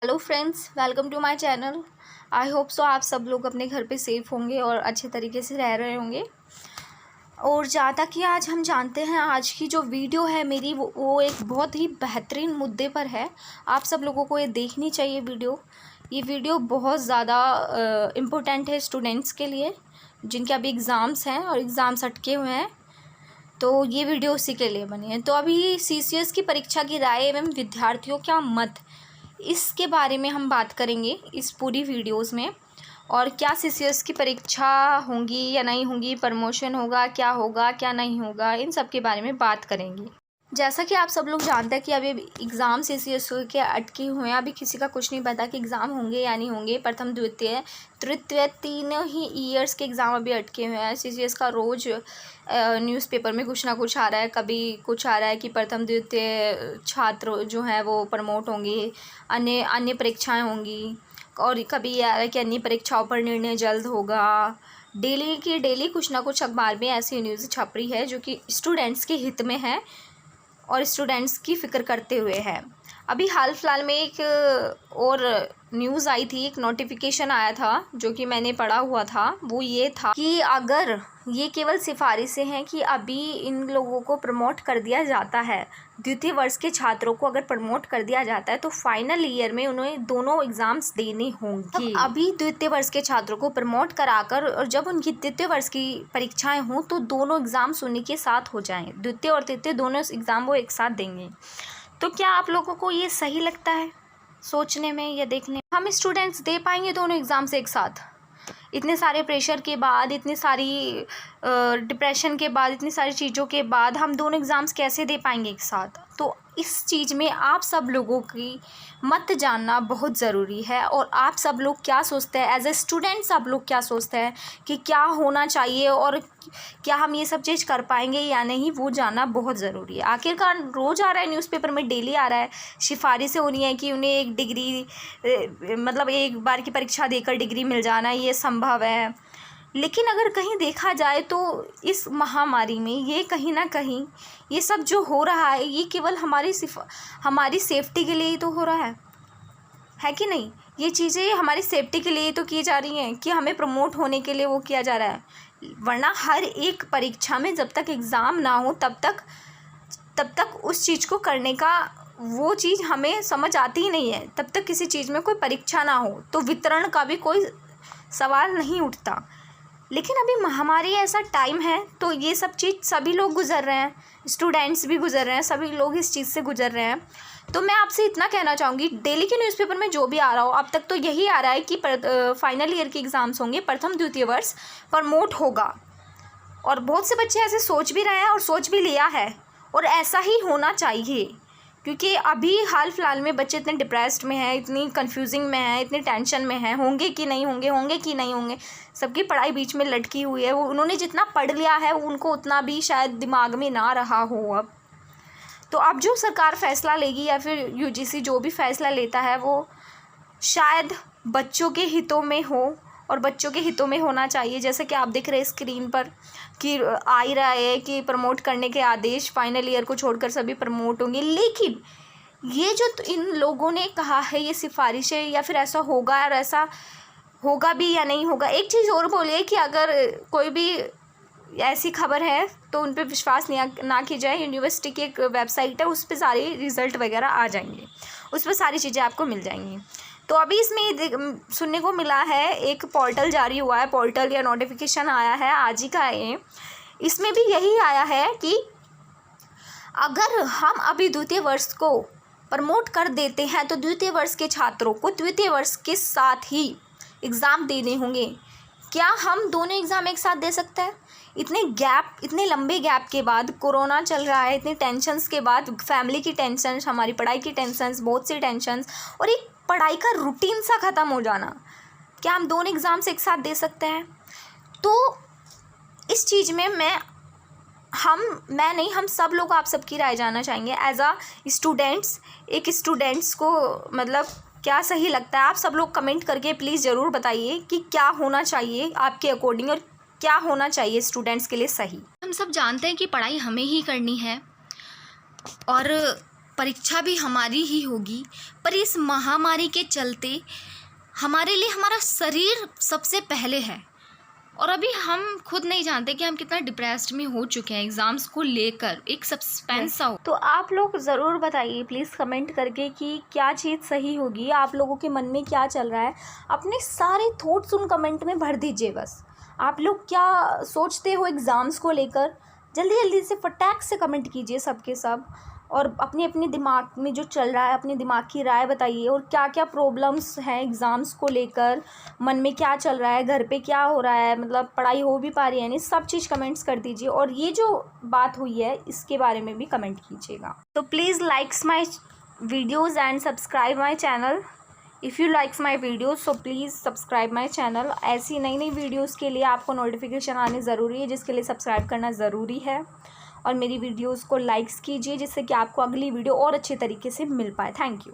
Hello friends, welcome to my channel. I hope so आप सब लोग अपने घर पे सेफ़ होंगे और अच्छे तरीके से रह रहे होंगे। और ज़्यादा कि आज हम जानते हैं, आज की जो वीडियो है मेरी वो एक बहुत ही बेहतरीन मुद्दे पर है। आप सब लोगों को ये देखनी चाहिए वीडियो। ये वीडियो बहुत ज़्यादा इम्पोर्टेंट है स्टूडेंट्स के लिए जिनके अभी एग्ज़ाम्स हैं और एग्ज़ाम्स अटके हुए हैं। तो ये वीडियो उसी के लिए बनी है। तो अभी सीसीएस की परीक्षा की राय एवं विद्यार्थियों का मत, इसके बारे में हम बात करेंगे इस पूरी वीडियोस में। और क्या सीसीएस की परीक्षा होंगी या नहीं होंगी, प्रमोशन होगा क्या नहीं होगा, इन सब के बारे में बात करेंगे। जैसा कि आप सब लोग जानते हैं कि अभी एग्ज़ाम सीसीएस के अटके हुए हैं। अभी किसी का कुछ नहीं पता कि एग्ज़ाम होंगे या नहीं होंगे। प्रथम, द्वितीय, तृतीय, तीनों ही ईयर्स के एग्ज़ाम अभी अटके हुए हैं। सीसीएस का रोज़ न्यूज़पेपर में कुछ ना कुछ आ रहा है। कभी कुछ आ रहा है कि प्रथम द्वितीय छात्र जो हैं वो प्रमोट होंगे, अन्य परीक्षाएँ होंगी, और कभी ये आ रहा है कि अन्य परीक्षाओं पर निर्णय जल्द होगा। डेली कुछ ना कुछ अखबार में ऐसी न्यूज़ छप रही है जो कि स्टूडेंट्स के हित में है और स्टूडेंट्स की फ़िक्र करते हुए है। अभी हाल फिलहाल में एक और न्यूज़ आई थी, एक नोटिफिकेशन आया था जो कि मैंने पढ़ा हुआ था। वो ये था कि अगर ये केवल सिफारिशें हैं कि अभी इन लोगों को प्रमोट कर दिया जाता है, द्वितीय वर्ष के छात्रों को अगर प्रमोट कर दिया जाता है तो फाइनल ईयर में उन्हें दोनों एग्ज़ाम्स देने होंगे। अभी द्वितीय वर्ष के छात्रों को प्रमोट कराकर और जब उनकी तृतीय वर्ष की परीक्षाएं हों तो दोनों एग्ज़ाम्स उन्हीं के साथ हो जाएं। द्वितीय और तृतीय दोनों एग्ज़ाम वो एक साथ देंगे। तो क्या आप लोगों को ये सही लगता है सोचने में या देखने में? हम स्टूडेंट्स दे पाएंगे दोनों एग्ज़ाम्स एक साथ? इतने सारे प्रेशर के बाद, इतनी सारी डिप्रेशन के बाद, इतनी सारी चीज़ों के बाद हम दोनों एग्ज़ाम्स कैसे दे पाएंगे एक साथ? तो इस चीज़ में आप सब लोगों की मत जानना बहुत ज़रूरी है। और आप सब लोग क्या सोचते हैं एज ए स्टूडेंट्स, आप लोग क्या सोचते हैं कि क्या होना चाहिए और क्या हम ये सब चीज़ कर पाएंगे या नहीं, वो जानना बहुत ज़रूरी है। आखिरकार रोज़ आ रहा है न्यूज़पेपर में, डेली आ रहा है, सिफारिशें हो रही हैं कि उन्हें एक डिग्री मतलब एक बार की परीक्षा देकर डिग्री मिल जाना ये संभव है। लेकिन अगर कहीं देखा जाए तो इस महामारी में ये कहीं ना कहीं ये सब जो हो रहा है ये केवल हमारी सेफ्टी के लिए ही तो हो रहा है कि नहीं? ये चीज़ें हमारी सेफ्टी के लिए तो की जा रही हैं कि हमें प्रमोट होने के लिए वो किया जा रहा है। वरना हर एक परीक्षा में जब तक एग्ज़ाम ना हो तब तक उस चीज़ को करने का वो चीज़ हमें समझ आती ही नहीं है। तब तक किसी चीज़ में कोई परीक्षा ना हो तो वितरण का भी कोई सवाल नहीं उठता। लेकिन अभी महामारी ऐसा टाइम है तो ये सब चीज़ सभी लोग गुजर रहे हैं, स्टूडेंट्स भी गुजर रहे हैं, सभी लोग इस चीज़ से गुजर रहे हैं। तो मैं आपसे इतना कहना चाहूँगी, डेली के न्यूज़पेपर में जो भी आ रहा हो, अब तक तो यही आ रहा है कि फाइनल ईयर के एग्ज़ाम्स होंगे, प्रथम द्वितीय वर्ष प्रमोट होगा। और बहुत से बच्चे ऐसे सोच भी रहे हैं और सोच भी लिया है, और ऐसा ही होना चाहिए। क्योंकि अभी हाल फिलहाल में बच्चे इतने डिप्रेस्ड में हैं, इतनी कंफ्यूजिंग में हैं, इतने टेंशन में हैं, होंगे कि नहीं होंगे, सबकी पढ़ाई बीच में लटकी हुई है। वो उन्होंने जितना पढ़ लिया है उनको उतना भी शायद दिमाग में ना रहा हो अब। तो अब जो सरकार फ़ैसला लेगी या फिर यूजीसी जो भी फ़ैसला लेता है वो शायद बच्चों के हितों में हो और बच्चों के हितों में होना चाहिए। जैसे कि आप देख रहे हैं स्क्रीन पर कि आ ही रहा है कि प्रमोट करने के आदेश, फाइनल ईयर को छोड़कर सभी प्रमोट होंगे। लेकिन ये जो इन लोगों ने कहा है ये सिफारिशें या फिर ऐसा होगा और ऐसा होगा भी या नहीं होगा। एक चीज़ और बोलिए कि अगर कोई भी ऐसी खबर है तो उन पर विश्वास ना की जाए। यूनिवर्सिटी की एक वेबसाइट है, उस पर सारे रिज़ल्ट वगैरह आ जाएंगे, उस पर सारी चीज़ें आपको मिल जाएंगी। तो अभी इसमें सुनने को मिला है, एक पोर्टल जारी हुआ है, पोर्टल या नोटिफिकेशन आया है, आज ही का है। इसमें भी यही आया है कि अगर हम अभी द्वितीय वर्ष को प्रमोट कर देते हैं तो द्वितीय वर्ष के छात्रों को द्वितीय वर्ष के साथ ही एग्ज़ाम देने होंगे। क्या हम दोनों एग्ज़ाम एक साथ दे सकते हैं? इतने लंबे गैप के बाद, कोरोना चल रहा है, इतने टेंशन्स के बाद, फैमिली की टेंशन्स, हमारी पढ़ाई की टेंशन्स, बहुत सी टेंशन्स, और एक पढ़ाई का रूटीन सा ख़त्म हो जाना, क्या हम दोनों एग्ज़ाम्स एक साथ दे सकते हैं? तो इस चीज़ में हम सब लोग आप सबकी राय जानना चाहेंगे एज आ स्टूडेंट्स। एक स्टूडेंट्स को मतलब क्या सही लगता है? आप सब लोग कमेंट करके प्लीज़ ज़रूर बताइए कि क्या होना चाहिए आपके अकॉर्डिंग और क्या होना चाहिए स्टूडेंट्स के लिए सही। हम सब जानते हैं कि पढ़ाई हमें ही करनी है और परीक्षा भी हमारी ही होगी, पर इस महामारी के चलते हमारे लिए हमारा शरीर सबसे पहले है। और अभी हम खुद नहीं जानते कि हम कितना डिप्रेस्ड में हो चुके हैं एग्ज़ाम्स को लेकर, एक सस्पेंस सा हो। तो आप लोग ज़रूर बताइए प्लीज़ कमेंट करके कि क्या चीज़ सही होगी, आप लोगों के मन में क्या चल रहा है। अपने सारे थॉट्स उन कमेंट में भर दीजिए। बस आप लोग क्या सोचते हो एग्ज़ाम्स को लेकर, जल्दी जल्दी से फटाक से कमेंट कीजिए सबके सब। और अपने अपने दिमाग में जो चल रहा है, अपने दिमाग की राय बताइए। और क्या क्या प्रॉब्लम्स हैं एग्ज़ाम्स को लेकर, मन में क्या चल रहा है, घर पे क्या हो रहा है, मतलब पढ़ाई हो भी पा रही है नहीं, सब चीज़ कमेंट्स कर दीजिए। और ये जो बात हुई है इसके बारे में भी कमेंट कीजिएगा। तो please likes my videos and subscribe my channel. If you likes my videos so please subscribe my channel. ऐसी नई नई वीडियोज़ के लिए आपको नोटिफिकेशन आनी ज़रूरी है, जिसके लिए सब्सक्राइब करना ज़रूरी है। और मेरी वीडियोज़ को लाइक्स कीजिए, जिससे कि आपको अगली वीडियो और अच्छे तरीके से मिल पाए। Thank you.